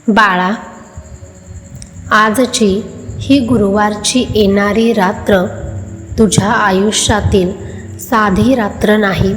बाळा, आजची ही गुरुवारची येणारी रात्र तुझ्या आयुष्यातील साधी रात्र नाही.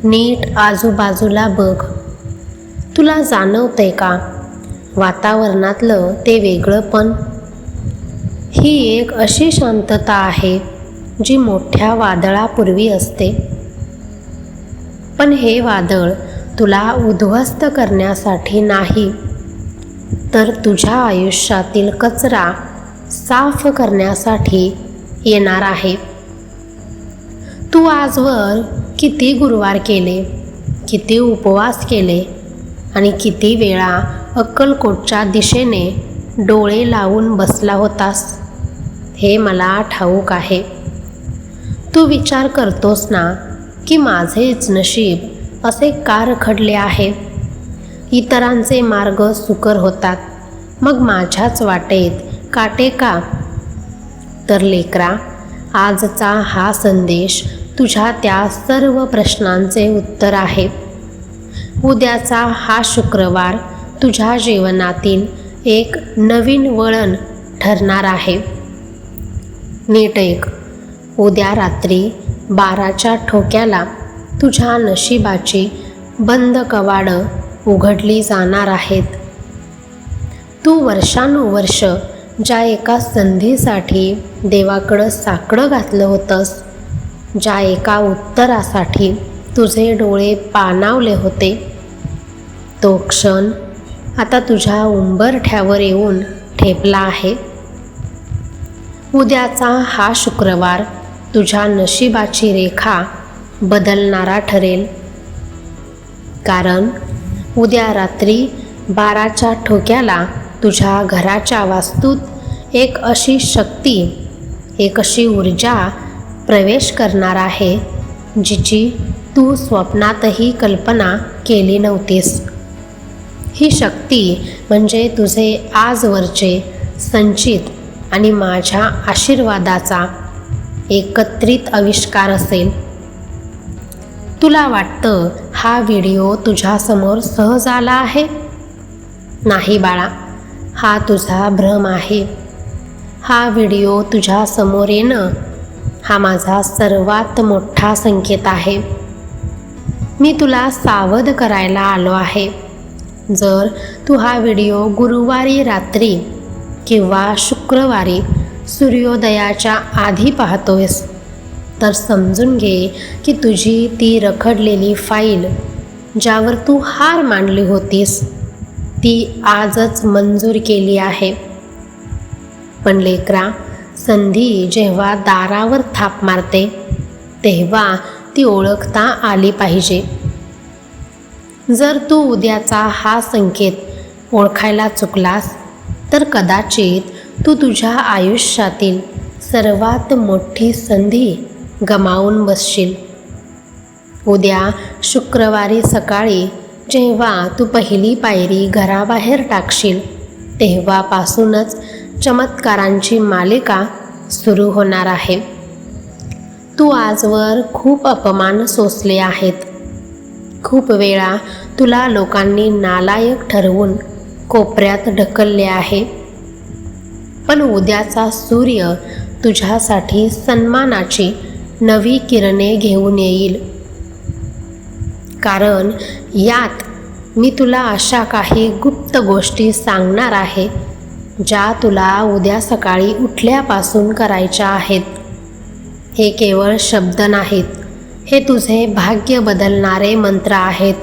नीट आजूबाजूला बघ. तुला जाणवतंय का वातावरणातलं ते वेगळंपण? ही एक अशी शांतता आहे जी मोठ्या वादळापूर्वी असते. पण हे वादळ तुला उद्ध्वस्त करण्यासाठी नाही, तर तुझ्या आयुष्यातील कचरा साफ करण्यासाठी येणार आहे. तू आजवर किती गुरुवार केले, किती उपवास केले आणि किती वेळा अक्कलकोटच्या दिशेने डोळे लावून बसला होतास हे मला ठाऊक आहे. तू विचार करतोस ना की माझेच नशीब असे का रखडले आहे? इतरांचे मार्ग सुकर होतात, मग माझ्याच वाटेत काटे का? तर लेकरा, आजचा हा संदेश तुझ्या त्या सर्व प्रश्नांचे उत्तर आहे. उद्याचा हा शुक्रवार तुझ्या जीवनातील एक नवीन वळण ठरणार आहे. नीट ऐक. उद्या रात्री 12च्या ठोक्याला तुझ्या नशिबाची बंद कवाडं उघडली जाणार आहेत. तू वर्षानुवर्ष ज्या एका संधीसाठी देवाकडं साकडं घातलं होतंस, ज्या एका उत्तरासाठी तुझे डोळे पाणावले होते, तो क्षण आता तुझ्या उंबरठ्यावर येऊन ठेपला आहे. उद्याचा हा शुक्रवार तुझ्या नशिबाची रेखा बदलणारा ठरेल. कारण उद्या रात्री 12च्या ठोक्याला तुझ्या घराच्या वास्तूत एक अशी शक्ती, एक अशी ऊर्जा प्रवेश करणार आहे जिची तू स्वप्नातही कल्पना केली नव्हतीस. ही शक्ती म्हणजे तुझे आजवरचे संचित आणि माझ्या आशीर्वादाचा एकत्रित आविष्कार असेल. तुला वाटतं हा व्हिडिओ तुझ्यासमोर सहज आला आहे? नाही बाळा, हा तुझा भ्रम आहे. हा व्हिडिओ तुझ्यासमोर येणं हा माझा सर्वात मोठा संकेत आहे. मी तुला सावध करायला आलो आहे. जर तू हा व्हिडिओ गुरुवारी रात्री किंवा शुक्रवारी सूर्योदयाच्या आधी पाहतोयस, तर समजून घे की तुझी ती रखडलेली फाईल, ज्यावर तू हार मानली होतीस, ती आजच मंजूर केली आहे. पण लेकरा, संधी जेव्हा दारावर थाप मारते तेव्हा ती ओळखता आली पाहिजे. जर तू उद्याचा हा संकेत ओळखायला चुकलास तर कदाचित तू तुझ्या आयुष्यातील सर्वात मोठी संधी गमावून बसशील. उद्या शुक्रवारी सकाळी जेव्हा तू पहिली पायरी घराबाहेर टाकशील तेव्हापासूनच चमत्कारांची मालिका सुरू होणार आहे. तू आजवर खूप अपमान सोसले आहेत. खूप वेळा तुला लोकांनी नालायक ठरवून कोपऱ्यात ढकलले आहे. पण उद्याचा सूर्य तुझ्यासाठी सन्मानाची नवी किरणे घेऊन येईल. कारण यात मी तुला अशा काही गुप्त गोष्टी सांगणार आहे ज्या तुला उद्या सकाळी उठल्यापासून करायच्या आहेत. हे केवळ शब्द नाहीत, हे तुझे भाग्य बदलणारे मंत्र आहेत.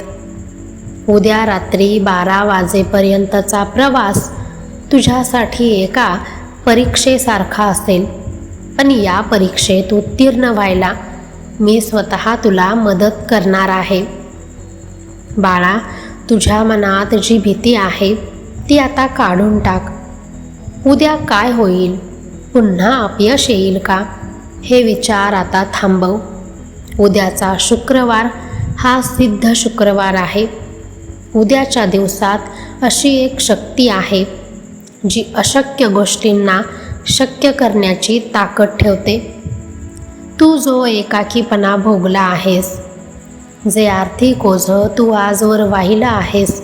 उद्या रात्री 12 वाजेपर्यंतचा प्रवास तुझ्यासाठी एका परीक्षेसारखा असेल. पण या परीक्षेत उत्तीर्ण व्हायला मी स्वतः तुला मदत करणार आहे. बाळा, तुझ्या मनात जी भीती आहे ती आता काढून टाक. उद्या काय होईल? पुन्हा अपयश येईल का? हे विचार आता थांबव. उद्याचा शुक्रवार हा सिद्ध शुक्रवार आहे. उद्याच्या दिवसात अशी एक शक्ती आहे जी अशक्य गोष्टींना शक्य करण्याची ताकद ठेवते. तू जो एकाकीपणा भोगला आहेस, जे आर्थिक ओझं तू आजवर वाहिलं आहेस,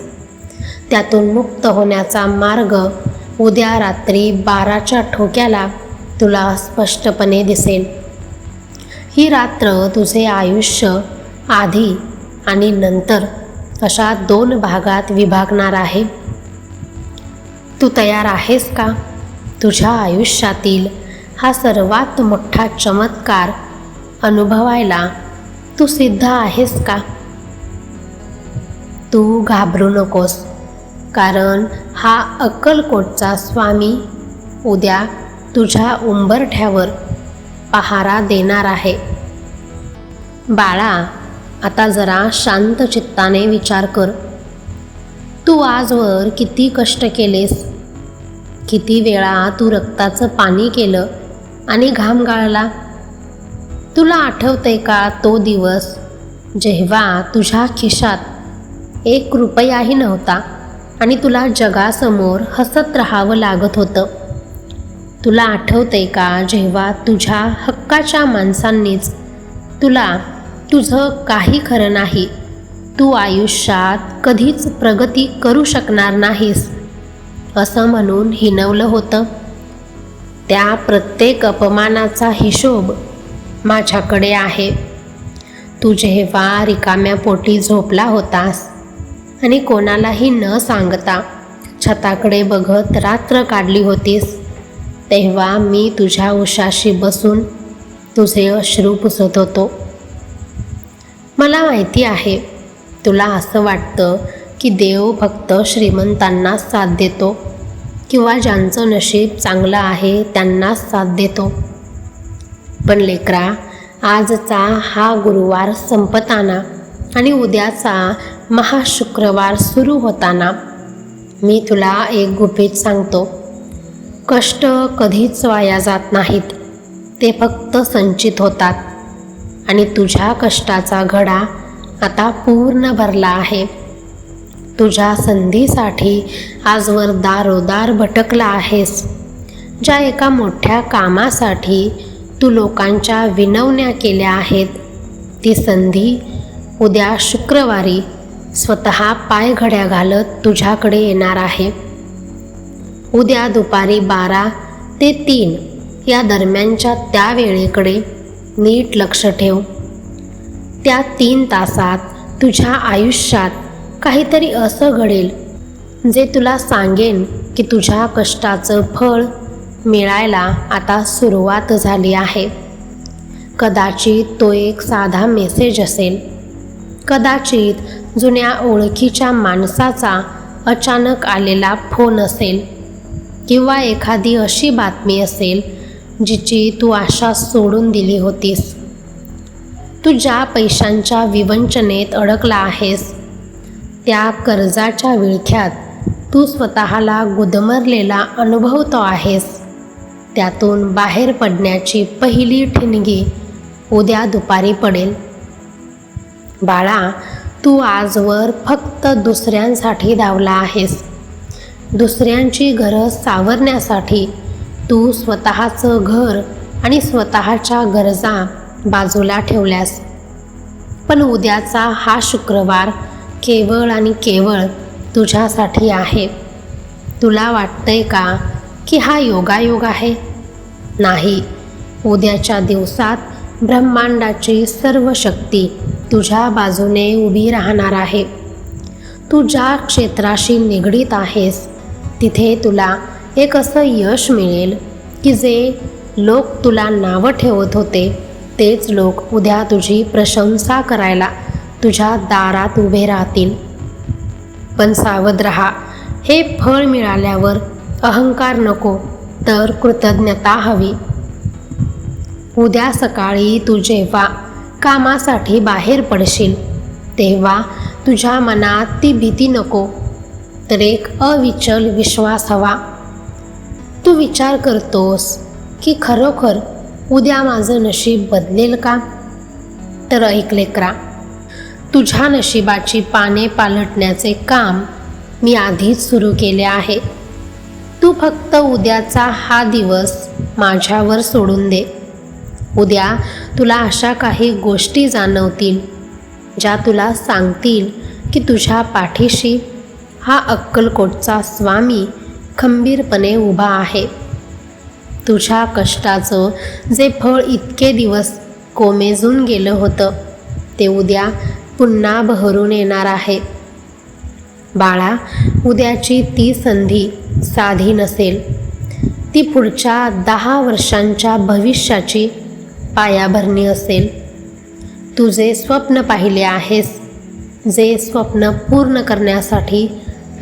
त्यातून मुक्त होण्याचा मार्ग उद्या रात्री 12च्या ठोक्याला तुला स्पष्टपणे दिसेल. ही रात्र तुझे आयुष्य आधी आणि नंतर अशा 2 भागात विभागणार आहे. तू तयार आहेस का? तुझ्या आयुष्यातील हा सर्वात मोठा चमत्कार अनुभवायला तू सिद्ध आहेस का? तू घाबरू नकोस, कारण हा अक्कलकोटचा स्वामी उद्या तुझ्या उंबरठ्यावर पहारा देणार आहे. बाळा, आता जरा शांत चित्ताने विचार कर. तू आजवर किती कष्ट केलेस, किती वेळा तू रक्ताचं पाणी केलं आणि घाम गाळला. तुला आठवतंय का तो दिवस जेव्हा तुझ्या खिशात 1 रुपयाही नव्हता आणि तुला जगासमोर हसत राहावं लागत होतं? तुला आठवतंय का जेव्हा तुझ्या हक्काच्या माणसांनीच तुला तुझं काही खरं नाही, तू आयुष्यात कधीच प्रगती करू शकणार नाहीस असं म्हणून हिणवलं होतं? त्या प्रत्येक अपमानाचा हिशोब माझ्याकडे आहे. तू जेव्हा रिकाम्या पोटी झोपला होतास आणि कोणालाही न सांगता छताकडे बघत रात्र काढली होतीस, तेव्हा मी तुझ्या उशाशी बसून तुझे अश्रू पुसत होतो. मला माहिती आहे, तुला असं वाटतं की देव फक्त श्रीमंतांनाच साथ देतो किंवा ज्यांचं नशीब चांगलं आहे त्यांनाच साथ देतो. पण लेकरा, आजचा हा गुरुवार संपताना आणि उद्याचा महाशुक्रवार सुरू होताना मी तुला एक गुपित सांगतो. कष्ट कधीच वाया जात नाहीत, ते फक्त संचित होतात आणि तुझ्या कष्टाचा घडा आता पूर्ण भरला आहे. तुझ्या संधीसाठी आजवर दारोदार भटकला आहेस. ज्या एका मोठ्या कामासाठी तू लोकांच्या विनवण्या केल्या आहेत, ती संधी उद्या शुक्रवारी स्वतः पायघड्या घालत तुझ्याकडे येणार आहे. उद्या दुपारी 12 ते 3 या दरम्यानच्या त्या वेळेकडे नीट लक्ष ठेव. त्या 3 तासात तुझ्या आयुष्यात काहीतरी असं घडेल जे तुला सांगेन की तुझ्या कष्टाचं फळ मिळायला आता सुरुवात झाली आहे. कदाचित तो एक साधा मेसेज असेल, कदाचित जुन्या ओळखीच्या माणसाचा अचानक आलेला फोन असेल, किंवा एखादी अशी बातमी असेल जिची तू आशा सोडून दिली होतीस. तू ज्या पैशांच्या विवंचनेत अडकला आहेस, त्या कर्जाच्या विळख्यात तू स्वतःला गुदमरलेला अनुभवतो आहेस, त्यातून बाहेर पडण्याची पहिली ठिणगी उद्या दुपारी पडेल. बाळा, तू आजवर फक्त दुसऱ्यांसाठी धावला आहेस. दुसऱ्यांची घरं सावरण्यासाठी तू स्वतःचं घर आणि स्वतःच्या गरजा बाजूला ठेवल्यास. पण उद्याचा हा शुक्रवार केवळ आणि केवळ तुझ्यासाठी आहे. तुला वाटतंय का की हा योगायोग आहे? नाही. उद्याच्या दिवसात ब्रह्मांडाची सर्व शक्ती तुझ्या बाजूने उभी राहणार आहे. तू ज्या क्षेत्राशी निगडीत आहेस तिथे तुला एक असं यश मिळेल की जे लोक तुला नावं ठेवत होते तेच लोक उद्या तुझी प्रशंसा करायला तुझ्या दारात उभे राहतील. पण सावध रहा, हे फळ मिळाल्यावर अहंकार नको, तर कृतज्ञता हवी. उद्या सकाळी तू जेव्हा कामासाठी बाहेर पडशील तेव्हा तुझ्या मनात ती भीती नको, तर एक अविचल विश्वास हवा. तू विचार करतोस की खरोखर उद्या माझं नशीब बदलेल का? तर ऐक लेकरा, तुझ्या नशिबाची पाने पालटण्याचे काम मी आधीच सुरू केले आहे. तू फक्त उद्याचा हा दिवस माझ्यावर सोडून दे. उद्या तुला अशा काही गोष्टी जाणवतील ज्या तुला सांगतील की तुझ्या पाठीशी हा अक्कलकोटचा स्वामी खंबीरपणे उभा आहे. तुझ्या कष्टाचं जे फळ इतके दिवस कोमेजून गेलं होतं ते उद्या पुन्हा बहरून येणार आहे. बाळा, उद्याची ती संधी साधी नसेल. ती पुढच्या 10 वर्षांच्या भविष्याची पायाभरणी असेल. तू जे स्वप्न पाहिले आहेस, जे स्वप्न पूर्ण करण्यासाठी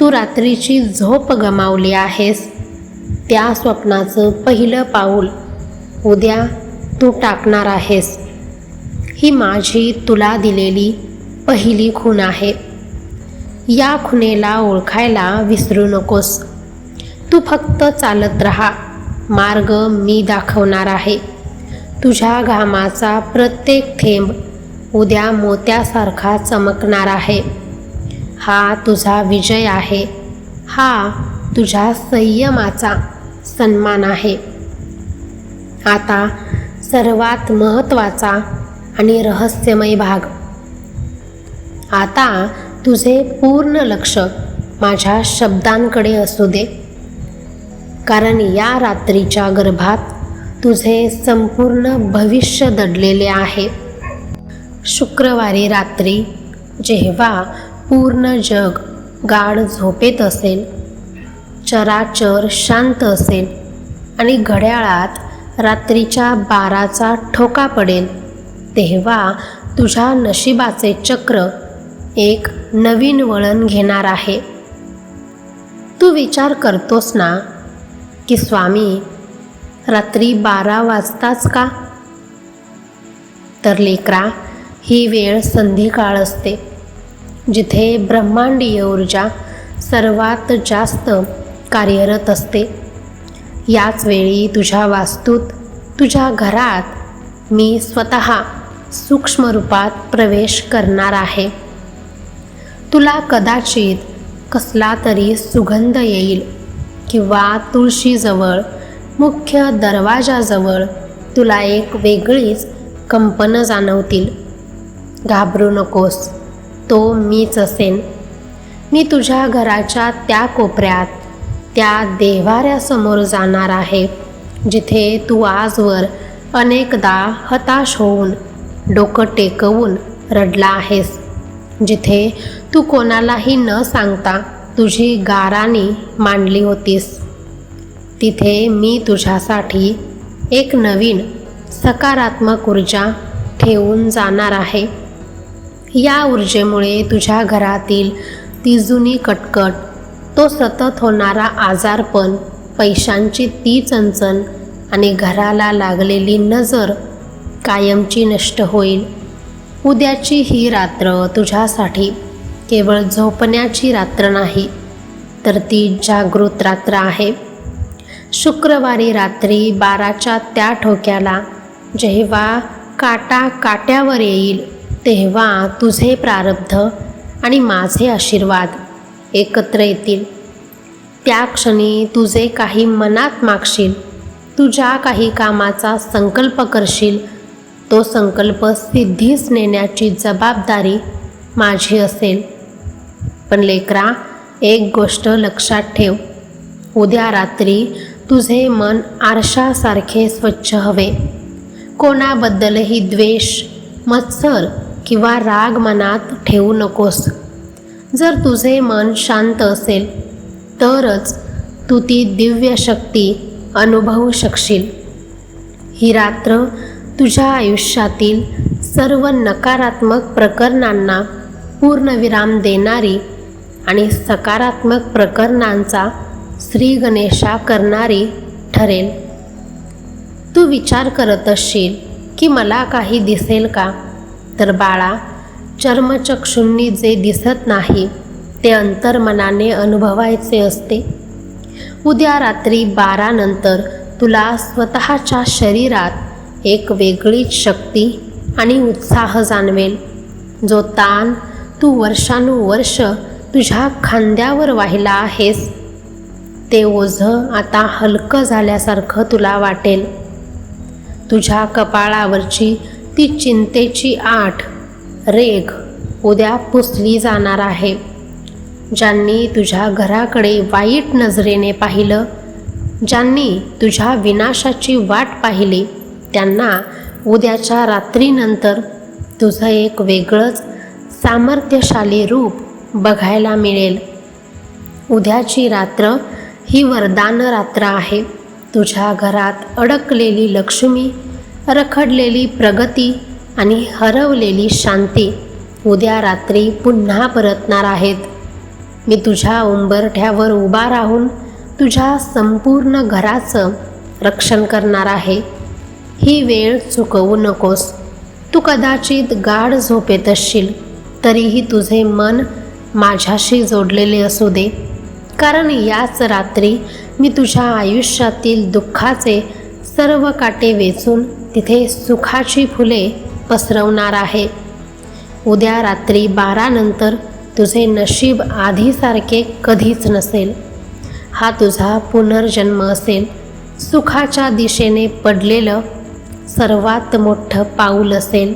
तू रात्रीची झोप गमावली आहेस, त्या स्वप्नाचं पहिलं पाऊल उद्या तू टाकणार आहेस. ही माझी तुला दिलेली पहिली खूण आहे. या खुणेला ओळखायला विसरू नकोस. तू फक्त चालत राहा. मार्ग मी दाखवणार आहे. तुझ्या घामाचा प्रत्येक थेंब उद्या मोत्यासारखा चमकणार आहे. हा तुझा विजय आहे. हा तुझ्या संयमाचा सन्मान आहे. आता सर्वात महत्त्वाचा आणि रहस्यमय भाग. आता तुझे पूर्ण लक्ष माझ्या शब्दांकडे असू दे, कारण या रात्रीच्या गर्भात तुझे संपूर्ण भविष्य दडलेले आहे. शुक्रवारी रात्री जेव्हा पूर्ण जग गाढ झोपेत असेल, चराचर शांत असेल आणि घड्याळात रात्रीच्या 12चा ठोका पडेल, तेव्हा तुझ्या नशिबाचे चक्र एक नवीन वळण घेणार आहे. तू विचार करतोस ना की स्वामी, रात्री 12 वाजताच का? तर लेकरा, ही वेळ संधिकाळ असते, जिथे ब्रह्मांडीय ऊर्जा सर्वात जास्त कार्यरत असते. याच वेळी तुझ्या वास्तूत, तुझ्या घरात मी स्वतः सूक्ष्म रूपात प्रवेश करणार आहे. तुला कदाचित कसला तरी सुगंध येईल किंवा तुळशीजवळ, मुख्य दरवाजाजवळ तुला एक वेगळीच कंपनं जाणवतील. घाबरू नकोस, तो मीच असेन. मी तुझ्या घराच्या त्या कोपऱ्यात, त्या देव्हाऱ्यासमोर जाणार आहे, जिथे तू आजवर अनेकदा हताश होऊन, डोकं टेकवून रडला आहेस, जिथे तू कोणालाही न सांगता तुझी गाराणी मांडली होतीस. तिथे मी तुझ्यासाठी एक नवीन सकारात्मक ऊर्जा ठेवून जाणार आहे. या ऊर्जेमुळे तुझ्या घरातील ती जुनी कटकट, तो सतत होणारा आजारपण, पैशांची ती चणचण आणि घराला लागलेली नजर कायमची नष्ट होईल. उद्याची ही रात्र तुझ्यासाठी केवळ झोपण्याची रात्र नाही, तर ती जागृत रात्र आहे. शुक्रवारी रात्री 12च्या त्या ठोक्याला जेव्हा काटा काट्यावर येईल, तेव्हा तुझे प्रारब्ध आणि माझे आशीर्वाद एकत्र येतील. त्या क्षणी तू जे काही मनात मागशील, तू ज्या काही कामाचा संकल्प करशील, तो संकल्प सिद्धीस नेण्याची जबाबदारी माझी असेल. पण लेकरा, एक गोष्ट लक्षात ठेव. उद्या रात्री तुझे मन आरशासारखे स्वच्छ हवे. कोणाबद्दलही द्वेष, मत्सर किंवा राग मनात ठेवू नकोस. जर तुझे मन शांत असेल तरच तू ती दिव्य शक्ती अनुभवू शकशील. ही रात्र तुझ्या आयुष्यातील सर्व नकारात्मक प्रकरणांना पूर्णविराम देणारी आणि सकारात्मक प्रकरणांचा श्री गणेशा करणारी ठरेल. तू विचार करत असशील की मला काही दिसेल का? तर बाळा, चर्मचक्षुंनी जे दिसत नाही ते अंतर्मनाने अनुभवायचे असते. उद्या रात्री 12 नंतर तुला स्वतःच्या शरीरात एक वेगळीच शक्ती आणि उत्साह जाणवेल. जो ताण तू वर्षानुवर्ष तुझ्या खांद्यावर वाहिला आहेस, ते ओझं आता हलकं झाल्यासारखं तुला वाटेल. तुझ्या कपाळावरची ती चिंतेची आठ रेघ उद्या पुसली जाणार आहे. ज्यांनी तुझ्या घराकडे वाईट नजरेने पाहिलं, ज्यांनी तुझ्या विनाशाची वाट पाहिली, त्यांना उद्याच्या रात्रीनंतर तुझं एक वेगळंच सामर्थ्यशाली रूप बघायला मिळेल. उद्याची रात्र ही वरदान रात्र आहे. तुझ्या घरात अडकलेली लक्ष्मी, रखडलेली प्रगती आणि हरवलेली शांती उद्या रात्री पुन्हा परतणार आहेत. मी तुझ्या उंबरठ्यावर उभा राहून तुझ्या संपूर्ण घराचं रक्षण करणार आहे. ही वेळ चुकवू नकोस. तू कदाचित गाढ झोपेत असशील, तरीही तुझे मन माझ्याशी जोडलेले असू दे, कारण याच रात्री मी तुझ्या आयुष्यातील दुःखाचे सर्व काटे वेचून तिथे सुखाची फुले पसरवणार आहे. उद्या रात्री 12 नंतर तुझे नशीब आधीसारखे कधीच नसेल. हा तुझा पुनर्जन्म असेल. सुखाच्या दिशेने पडलेलं सर्वात मोठं पाऊल असेल.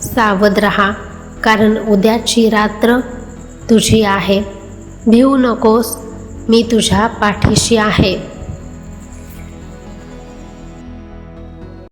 सावध रहा, कारण उद्याची रात्र तुझी आहे. भिवू नकोस, मी तुझ्या पाठीशी आहे.